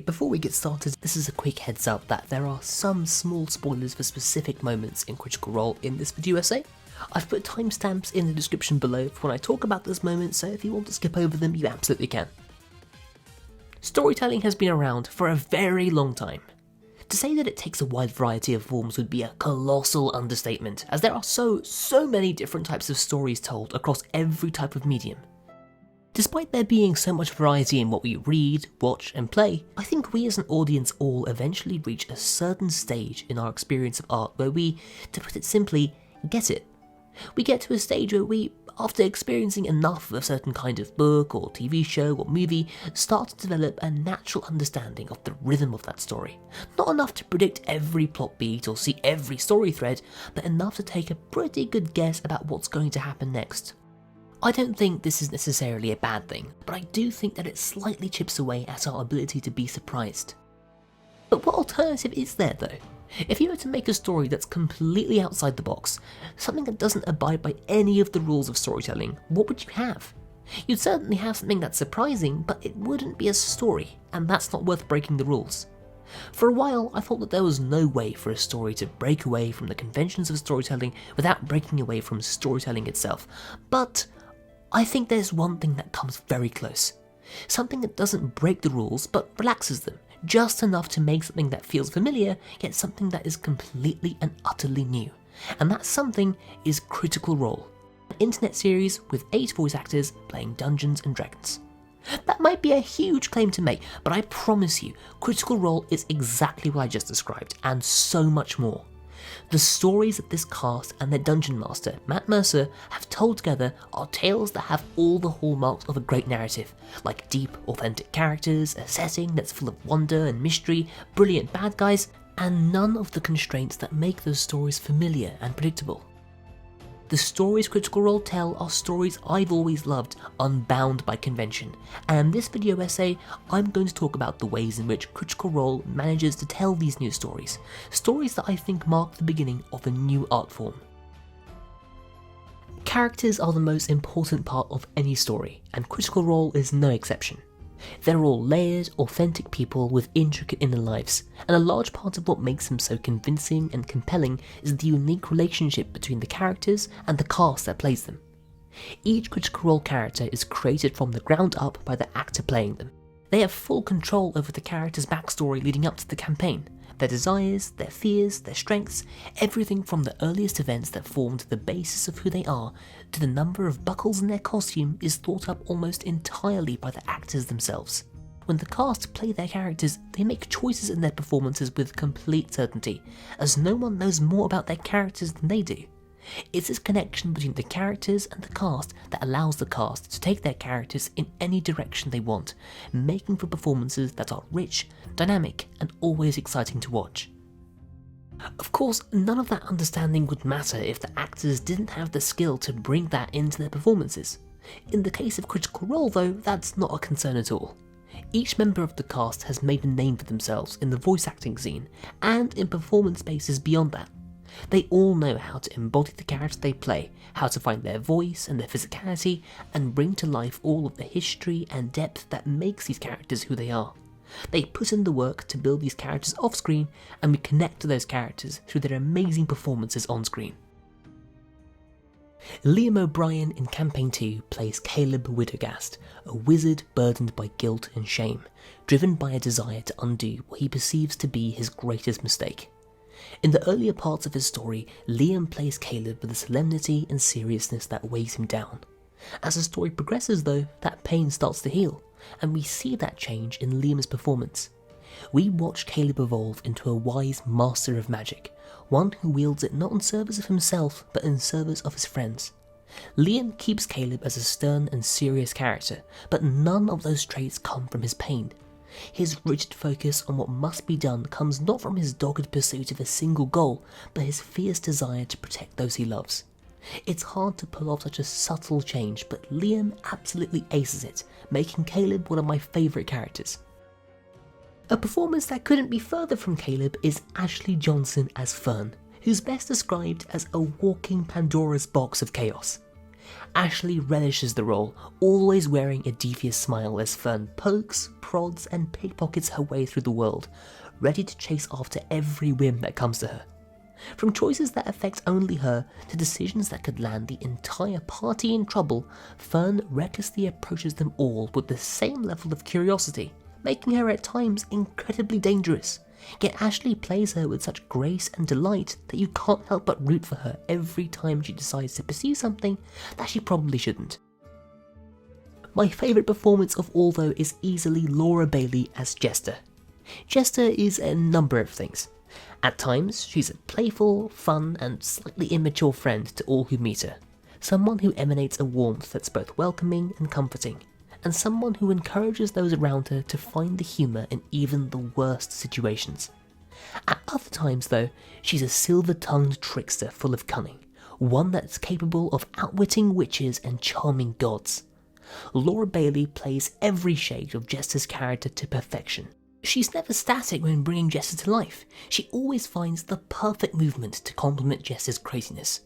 Before we get started, this is a quick heads up that there are some small spoilers for specific moments in Critical Role in this video essay. I've put timestamps in the description below for when I talk about those moments, so if you want to skip over them, you absolutely can. Storytelling has been around for a very long time. To say that it takes a wide variety of forms would be a colossal understatement, as there are so many different types of stories told across every type of medium. Despite there being so much variety in what we read, watch and play, I think we as an audience all eventually reach a certain stage in our experience of art where we, to put it simply, get it. We get to a stage where we, after experiencing enough of a certain kind of book or TV show or movie, start to develop a natural understanding of the rhythm of that story. Not enough to predict every plot beat or see every story thread, but enough to take a pretty good guess about what's going to happen next. I don't think this is necessarily a bad thing, but I do think that it slightly chips away at our ability to be surprised. But what alternative is there though? If you were to make a story that's completely outside the box, something that doesn't abide by any of the rules of storytelling, what would you have? You'd certainly have something that's surprising, but it wouldn't be a story, and that's not worth breaking the rules. For a while, I thought that there was no way for a story to break away from the conventions of storytelling without breaking away from storytelling itself, but I think there's one thing that comes very close. Something that doesn't break the rules, but relaxes them, just enough to make something that feels familiar, yet something that is completely and utterly new. And that something is Critical Role, an internet series with 8 voice actors playing Dungeons and Dragons. That might be a huge claim to make, but I promise you, Critical Role is exactly what I just described, and so much more. The stories that this cast and their dungeon master, Matt Mercer, have told together are tales that have all the hallmarks of a great narrative, like deep, authentic characters, a setting that's full of wonder and mystery, brilliant bad guys, and none of the constraints that make those stories familiar and predictable. The stories Critical Role tell are stories I've always loved, unbound by convention, and in this video essay, I'm going to talk about the ways in which Critical Role manages to tell these new stories that I think mark the beginning of a new art form. Characters are the most important part of any story, and Critical Role is no exception. They're all layered, authentic people with intricate inner lives, and a large part of what makes them so convincing and compelling is the unique relationship between the characters and the cast that plays them. Each Critical Role character is created from the ground up by the actor playing them. They have full control over the character's backstory leading up to the campaign, their desires, their fears, their strengths, everything from the earliest events that formed the basis of who they are to the number of buckles in their costume is thought up almost entirely by the actors themselves. When the cast play their characters, they make choices in their performances with complete certainty, as no one knows more about their characters than they do. It's this connection between the characters and the cast that allows the cast to take their characters in any direction they want, making for performances that are rich, dynamic, and always exciting to watch. Of course, none of that understanding would matter if the actors didn't have the skill to bring that into their performances. In the case of Critical Role though, that's not a concern at all. Each member of the cast has made a name for themselves in the voice acting scene, and in performance spaces beyond that. They all know how to embody the character they play, how to find their voice and their physicality, and bring to life all of the history and depth that makes these characters who they are. They put in the work to build these characters off screen, and we connect to those characters through their amazing performances on screen. Liam O'Brien in Campaign 2 plays Caleb Widogast, a wizard burdened by guilt and shame, driven by a desire to undo what he perceives to be his greatest mistake. In the earlier parts of his story, Liam plays Caleb with a solemnity and seriousness that weighs him down. As the story progresses though, that pain starts to heal, and we see that change in Liam's performance. We watch Caleb evolve into a wise master of magic, one who wields it not in service of himself, but in service of his friends. Liam keeps Caleb as a stern and serious character, but none of those traits come from his pain. His rigid focus on what must be done comes not from his dogged pursuit of a single goal, but his fierce desire to protect those he loves. It's hard to pull off such a subtle change, but Liam absolutely aces it, making Caleb one of my favourite characters. A performance that couldn't be further from Caleb is Ashley Johnson as Fern, who's best described as a walking Pandora's box of chaos. Ashley relishes the role, always wearing a devious smile as Fern pokes, prods and pickpockets her way through the world, ready to chase after every whim that comes to her. From choices that affect only her to decisions that could land the entire party in trouble, Fern recklessly approaches them all with the same level of curiosity, making her at times incredibly dangerous. Yet Ashley plays her with such grace and delight that you can't help but root for her every time she decides to pursue something that she probably shouldn't. My favourite performance of all though is easily Laura Bailey as Jester. Jester is a number of things. At times, she's a playful, fun and slightly immature friend to all who meet her, someone who emanates a warmth that's both welcoming and comforting, and someone who encourages those around her to find the humour in even the worst situations. At other times though, she's a silver-tongued trickster full of cunning, one that's capable of outwitting witches and charming gods. Laura Bailey plays every shade of Jester's character to perfection. She's never static when bringing Jester to life. She always finds the perfect movement to complement Jester's craziness.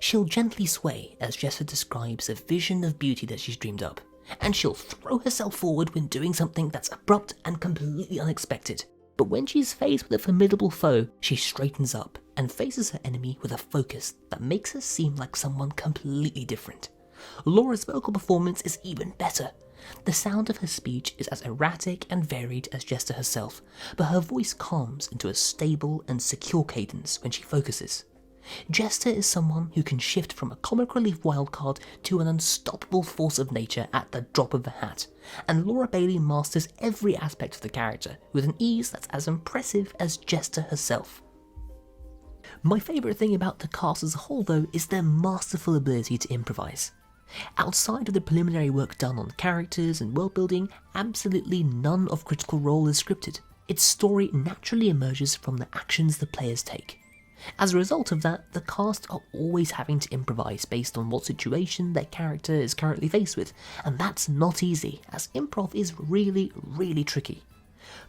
She'll gently sway as Jester describes a vision of beauty that she's dreamed up, and she'll throw herself forward when doing something that's abrupt and completely unexpected. But when she's faced with a formidable foe, she straightens up and faces her enemy with a focus that makes her seem like someone completely different. Laura's vocal performance is even better. The sound of her speech is as erratic and varied as Jester herself, but her voice calms into a stable and secure cadence when she focuses. Jester is someone who can shift from a comic relief wildcard to an unstoppable force of nature at the drop of a hat, and Laura Bailey masters every aspect of the character with an ease that's as impressive as Jester herself. My favourite thing about the cast as a whole though is their masterful ability to improvise. Outside of the preliminary work done on characters and world building, absolutely none of Critical Role is scripted. Its story naturally emerges from the actions the players take. As a result of that, the cast are always having to improvise based on what situation their character is currently faced with, and that's not easy, as improv is really tricky.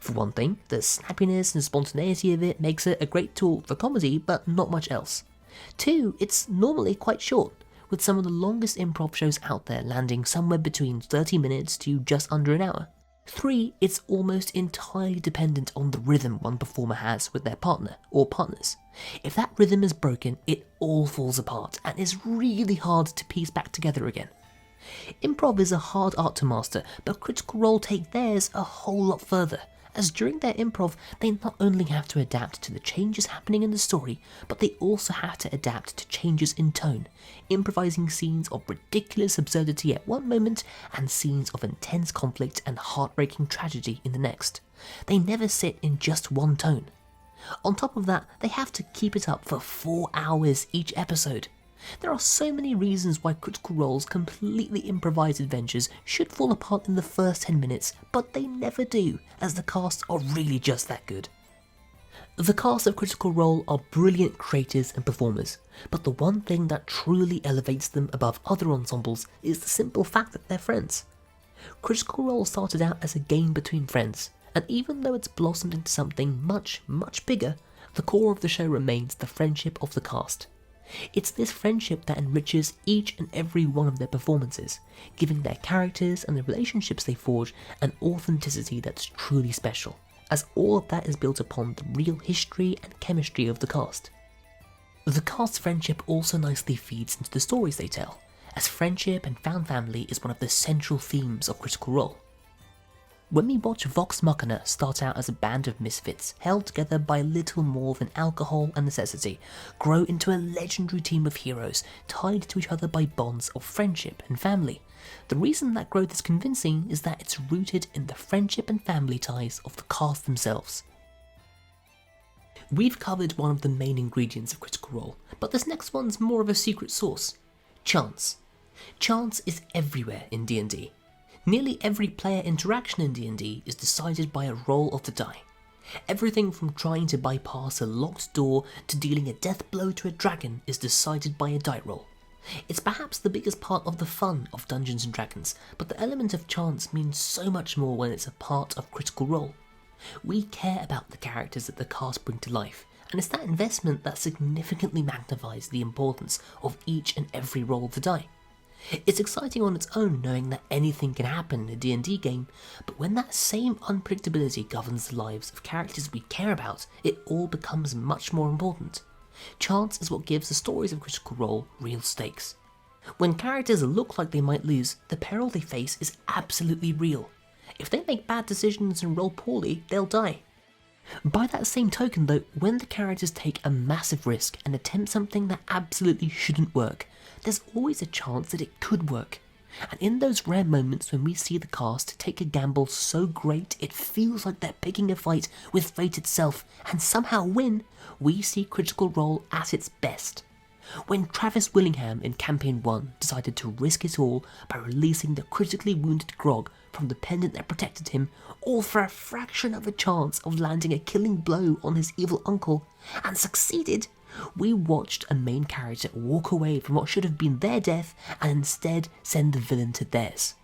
For one thing, the snappiness and spontaneity of it makes it a great tool for comedy, but not much else. 2, it's normally quite short, with some of the longest improv shows out there landing somewhere between 30 minutes to just under an hour. 3, it's almost entirely dependent on the rhythm one performer has with their partner or partners. If that rhythm is broken, it all falls apart and is really hard to piece back together again. Improv is a hard art to master, but Critical Role take theirs a whole lot further, as during their improv they not only have to adapt to the changes happening in the story, but they also have to adapt to changes in tone, improvising scenes of ridiculous absurdity at one moment and scenes of intense conflict and heartbreaking tragedy in the next. They never sit in just one tone. On top of that, they have to keep it up for 4 hours each episode. There are so many reasons why Critical Role's completely improvised adventures should fall apart in the first 10 minutes, but they never do, as the cast are really just that good. The cast of Critical Role are brilliant creators and performers, but the one thing that truly elevates them above other ensembles is the simple fact that they're friends. Critical Role started out as a game between friends, and even though it's blossomed into something much bigger, the core of the show remains the friendship of the cast. It's this friendship that enriches each and every one of their performances, giving their characters and the relationships they forge an authenticity that's truly special, as all of that is built upon the real history and chemistry of the cast. The cast's friendship also nicely feeds into the stories they tell, as friendship and found family is one of the central themes of Critical Role. When we watch Vox Machina start out as a band of misfits, held together by little more than alcohol and necessity, grow into a legendary team of heroes, tied to each other by bonds of friendship and family, the reason that growth is convincing is that it's rooted in the friendship and family ties of the cast themselves. We've covered one of the main ingredients of Critical Role, but this next one's more of a secret sauce: chance. Chance is everywhere in D&D. Nearly every player interaction in D&D is decided by a roll of the die. Everything from trying to bypass a locked door to dealing a death blow to a dragon is decided by a die roll. It's perhaps the biggest part of the fun of Dungeons & Dragons, but the element of chance means so much more when it's a part of Critical Role. We care about the characters that the cast bring to life, and it's that investment that significantly magnifies the importance of each and every roll of the die. It's exciting on its own knowing that anything can happen in a D&D game, but when that same unpredictability governs the lives of characters we care about, it all becomes much more important. Chance is what gives the stories of Critical Role real stakes. When characters look like they might lose, the peril they face is absolutely real. If they make bad decisions and roll poorly, they'll die. By that same token though, when the characters take a massive risk and attempt something that absolutely shouldn't work, there's always a chance that it could work. And in those rare moments when we see the cast take a gamble so great it feels like they're picking a fight with fate itself and somehow win, we see Critical Role at its best. When Travis Willingham in Campaign 1 decided to risk it all by releasing the critically wounded Grog from the pendant that protected him, all for a fraction of a chance of landing a killing blow on his evil uncle, and succeeded, we watched a main character walk away from what should have been their death and instead send the villain to theirs.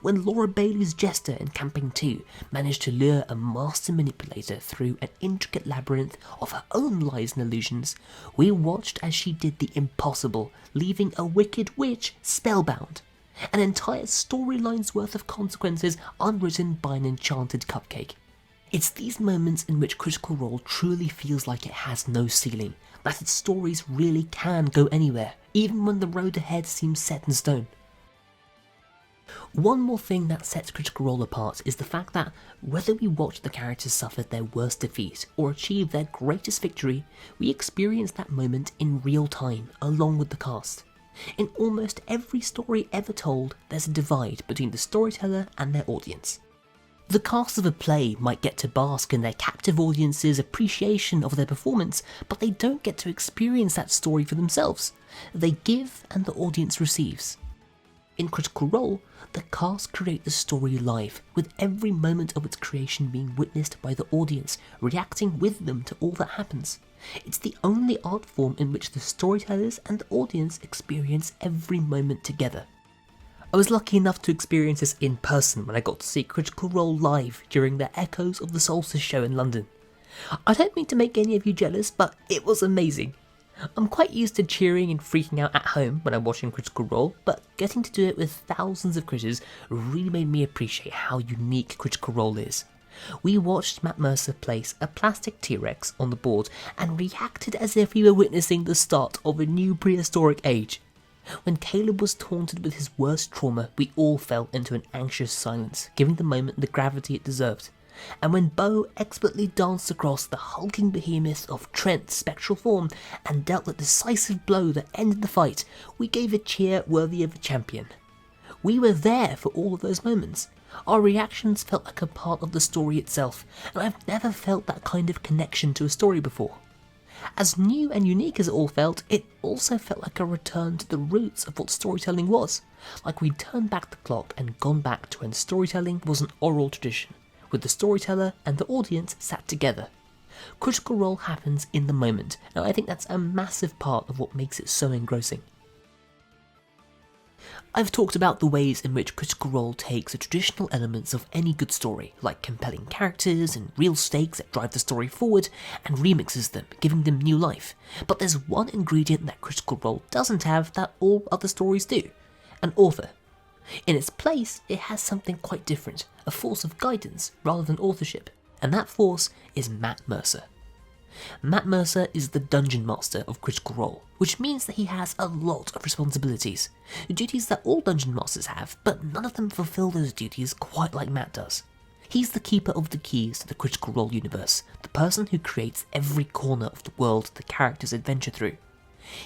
When Laura Bailey's Jester in Campaign 2 managed to lure a master manipulator through an intricate labyrinth of her own lies and illusions, we watched as she did the impossible, leaving a wicked witch spellbound. An entire storyline's worth of consequences unwritten by an enchanted cupcake. It's these moments in which Critical Role truly feels like it has no ceiling, that its stories really can go anywhere, even when the road ahead seems set in stone. One more thing that sets Critical Role apart is the fact that whether we watch the characters suffer their worst defeat or achieve their greatest victory, we experience that moment in real time along with the cast. In almost every story ever told, there's a divide between the storyteller and their audience. The cast of a play might get to bask in their captive audience's appreciation of their performance, but they don't get to experience that story for themselves. They give and the audience receives. In Critical Role, the cast create the story live, with every moment of its creation being witnessed by the audience, reacting with them to all that happens. It's the only art form in which the storytellers and the audience experience every moment together. I was lucky enough to experience this in person when I got to see Critical Role live during the Echoes of the Solstice show in London. I don't mean to make any of you jealous, but it was amazing. I'm quite used to cheering and freaking out at home when I'm watching Critical Role, but getting to do it with thousands of critters really made me appreciate how unique Critical Role is. We watched Matt Mercer place a plastic T-Rex on the board and reacted as if we were witnessing the start of a new prehistoric age. When Caleb was taunted with his worst trauma, we all fell into an anxious silence, giving the moment the gravity it deserved. And when Bo expertly danced across the hulking behemoth of Trent's spectral form and dealt the decisive blow that ended the fight, we gave a cheer worthy of a champion. We were there for all of those moments. Our reactions felt like a part of the story itself, and I've never felt that kind of connection to a story before. As new and unique as it all felt, it also felt like a return to the roots of what storytelling was, like we'd turned back the clock and gone back to when storytelling was an oral tradition, with the storyteller and the audience sat together. Critical Role happens in the moment, and I think that's a massive part of what makes it so engrossing. I've talked about the ways in which Critical Role takes the traditional elements of any good story, like compelling characters and real stakes that drive the story forward, and remixes them, giving them new life. But there's one ingredient that Critical Role doesn't have that all other stories do: an author. In its place, it has something quite different, a force of guidance rather than authorship, and that force is Matt Mercer. Matt Mercer is the Dungeon Master of Critical Role, which means that he has a lot of responsibilities, duties that all Dungeon Masters have, but none of them fulfill those duties quite like Matt does. He's the keeper of the keys to the Critical Role universe, the person who creates every corner of the world the characters adventure through.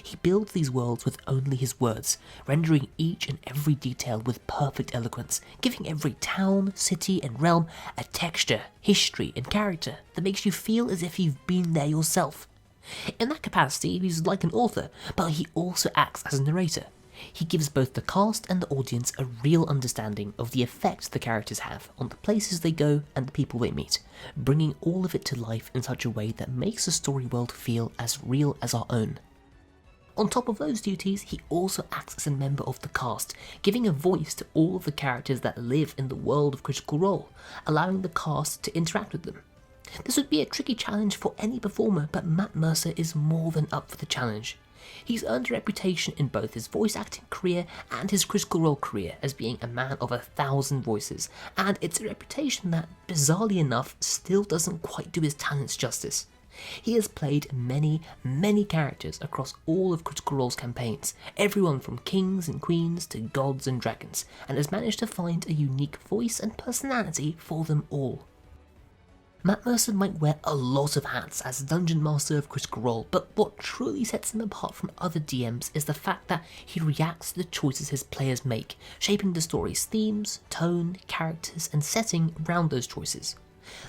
He builds these worlds with only his words, rendering each and every detail with perfect eloquence, giving every town, city and realm a texture, history and character that makes you feel as if you've been there yourself. In that capacity, he's like an author, but he also acts as a narrator. He gives both the cast and the audience a real understanding of the effect the characters have on the places they go and the people they meet, bringing all of it to life in such a way that makes the story world feel as real as our own. On top of those duties, he also acts as a member of the cast, giving a voice to all of the characters that live in the world of Critical Role, allowing the cast to interact with them. This would be a tricky challenge for any performer, but Matt Mercer is more than up for the challenge. He's earned a reputation in both his voice acting career and his Critical Role career as being a man of 1,000 voices, and it's a reputation that, bizarrely enough, still doesn't quite do his talents justice. He has played many, many characters across all of Critical Role's campaigns, everyone from kings and queens to gods and dragons, and has managed to find a unique voice and personality for them all. Matt Mercer might wear a lot of hats as Dungeon Master of Critical Role, but what truly sets him apart from other DMs is the fact that he reacts to the choices his players make, shaping the story's themes, tone, characters, and setting around those choices.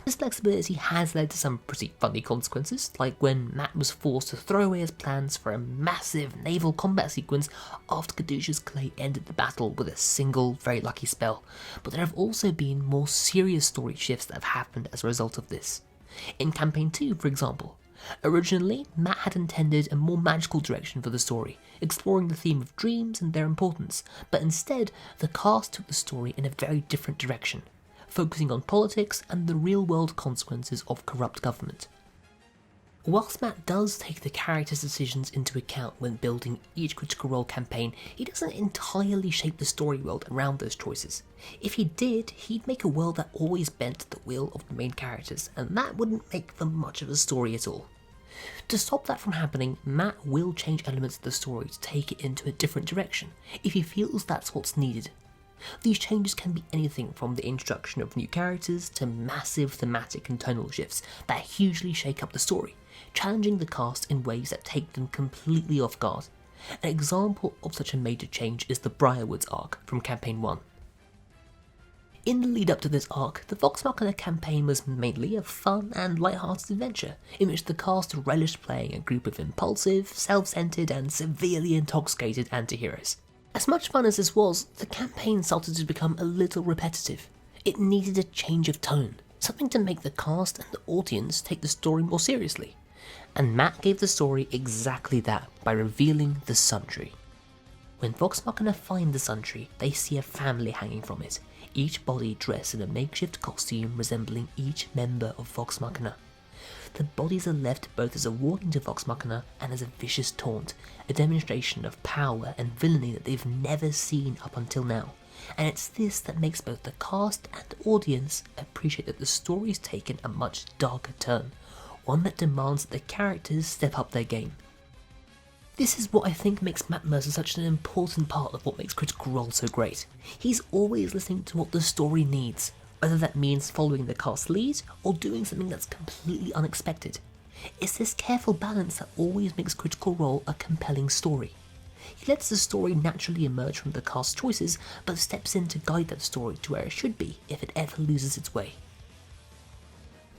This flexibility has led to some pretty funny consequences, like when Matt was forced to throw away his plans for a massive naval combat sequence after Caduceus Clay ended the battle with a single, very lucky spell, but there have also been more serious story shifts that have happened as a result of this. In Campaign 2, for example, originally Matt had intended a more magical direction for the story, exploring the theme of dreams and their importance, but instead the cast took the story in a very different direction, focusing on politics and the real-world consequences of corrupt government. Whilst Matt does take the character's decisions into account when building each Critical Role campaign, he doesn't entirely shape the story world around those choices. If he did, he'd make a world that always bent to the will of the main characters, and that wouldn't make for much of a story at all. To stop that from happening, Matt will change elements of the story to take it into a different direction, if he feels that's what's needed. These changes can be anything from the introduction of new characters to massive thematic and tonal shifts that hugely shake up the story, challenging the cast in ways that take them completely off guard. An example of such a major change is the Briarwoods arc from Campaign 1. In the lead up to this arc, the Vox Machina campaign was mainly a fun and light-hearted adventure, in which the cast relished playing a group of impulsive, self-centered and severely intoxicated anti-heroes. As much fun as this was, the campaign started to become a little repetitive. It needed a change of tone, something to make the cast and the audience take the story more seriously. And Matt gave the story exactly that by revealing the Sun Tree. When Vox Machina find the Sun Tree, they see a family hanging from it, each body dressed in a makeshift costume resembling each member of Vox Machina. The bodies are left both as a warning to Vox Machina and as a vicious taunt, a demonstration of power and villainy that they've never seen up until now, and it's this that makes both the cast and audience appreciate that the story's taken a much darker turn, one that demands that the characters step up their game. This is what I think makes Matt Mercer such an important part of what makes Critical Role so great. He's always listening to what the story needs, whether that means following the cast lead or doing something that's completely unexpected. It's this careful balance that always makes Critical Role a compelling story. He lets the story naturally emerge from the cast's choices, but steps in to guide that story to where it should be if it ever loses its way.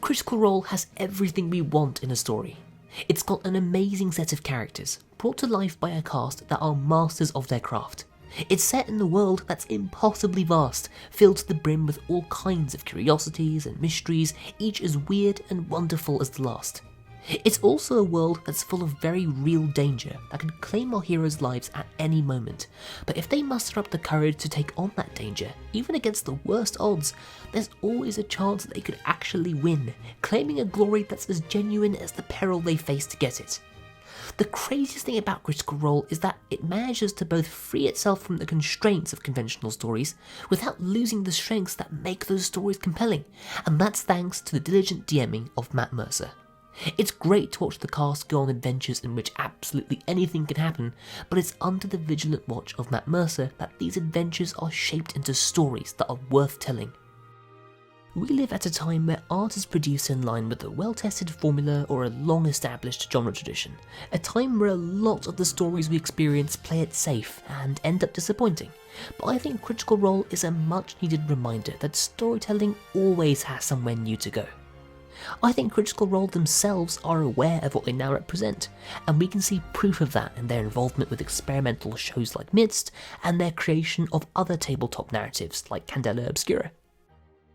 Critical Role has everything we want in a story. It's got an amazing set of characters, brought to life by a cast that are masters of their craft. It's set in a world that's impossibly vast, filled to the brim with all kinds of curiosities and mysteries, each as weird and wonderful as the last. It's also a world that's full of very real danger that could claim our heroes' lives at any moment, but if they muster up the courage to take on that danger, even against the worst odds, there's always a chance that they could actually win, claiming a glory that's as genuine as the peril they face to get it. The craziest thing about Critical Role is that it manages to both free itself from the constraints of conventional stories without losing the strengths that make those stories compelling, and that's thanks to the diligent DMing of Matt Mercer. It's great to watch the cast go on adventures in which absolutely anything can happen, but it's under the vigilant watch of Matt Mercer that these adventures are shaped into stories that are worth telling. We live at a time where art is produced in line with a well-tested formula or a long-established genre tradition, a time where a lot of the stories we experience play it safe and end up disappointing, but I think Critical Role is a much-needed reminder that storytelling always has somewhere new to go. I think Critical Role themselves are aware of what they now represent, and we can see proof of that in their involvement with experimental shows like Midst and their creation of other tabletop narratives like Candela Obscura.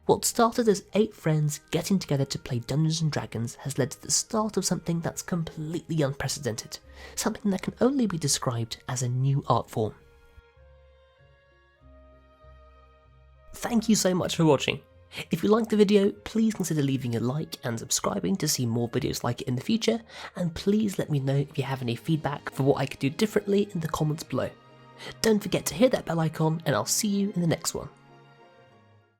What started as 8 friends getting together to play Dungeons & Dragons has led to the start of something that's completely unprecedented, something that can only be described as a new art form. Thank you so much for watching. If you liked the video, please consider leaving a like and subscribing to see more videos like it in the future, and please let me know if you have any feedback for what I could do differently in the comments below. Don't forget to hit that bell icon, and I'll see you in the next one.